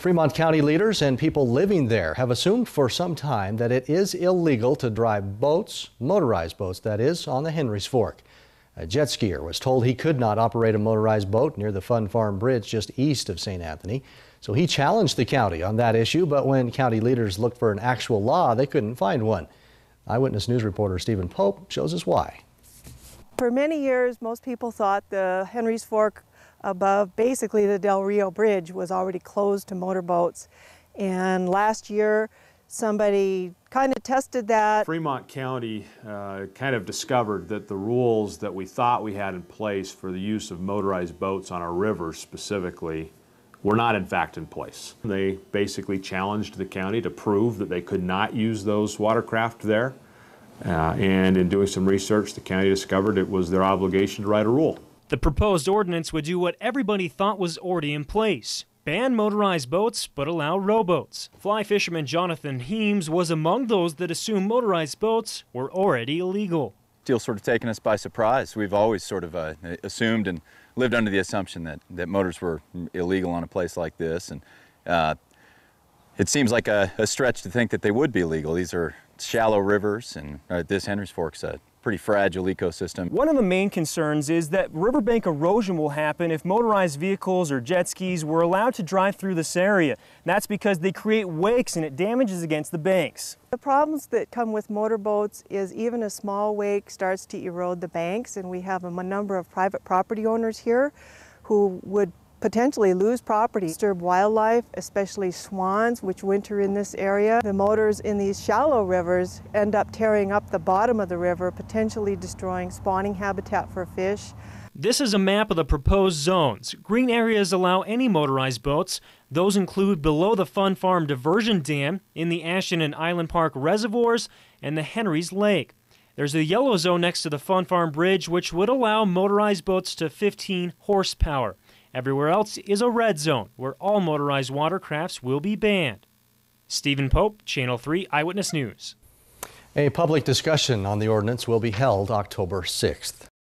Fremont County leaders and people living there have assumed for some time that it is illegal to drive boats, motorized boats that is, on the Henry's Fork. A jet skier was told he could not operate a motorized boat near the Fun Farm Bridge just east of St. Anthony. So he challenged the county on that issue, but when county leaders looked for an actual law, they couldn't find one. Eyewitness News reporter Stephen Pope shows us why. For many years, most people thought the Henry's Fork above basically the Rio Bridge was already closed to motorboats. And last year, somebody kind of tested that. Fremont County kind of discovered that the rules that we thought we had in place for the use of motorized boats on our rivers specifically were not in fact in place. They basically challenged the county to prove that they could not use those watercraft there. And in doing some research, the county discovered it was their obligation to write a rule. The proposed ordinance would do what everybody thought was already in place. Ban motorized boats, but allow rowboats. Fly fisherman Jonathan Heames was among those that assumed motorized boats were already illegal. Still sort of taken us by surprise. We've always sort of assumed and lived under the assumption that motors were illegal on a place like this. And it seems like a stretch to think that they would be illegal. These are shallow rivers, and this Henry's Fork's a pretty fragile ecosystem. One of the main concerns is that riverbank erosion will happen if motorized vehicles or jet skis were allowed to drive through this area. That's because they create wakes and it damages against the banks. The problems that come with motorboats is even a small wake starts to erode the banks, and we have a number of private property owners here who would potentially lose property, disturb wildlife, especially swans, which winter in this area. The motors in these shallow rivers end up tearing up the bottom of the river, potentially destroying spawning habitat for fish. This is a map of the proposed zones. Green areas allow any motorized boats. Those include below the Fun Farm Diversion Dam, in the Ashton and Island Park reservoirs, and the Henry's Lake. There's a yellow zone next to the Fun Farm Bridge, which would allow motorized boats to 15 horsepower. Everywhere else is a red zone, where all motorized watercrafts will be banned. Stephen Pope, Channel 3 Eyewitness News. A public discussion on the ordinance will be held October 6th.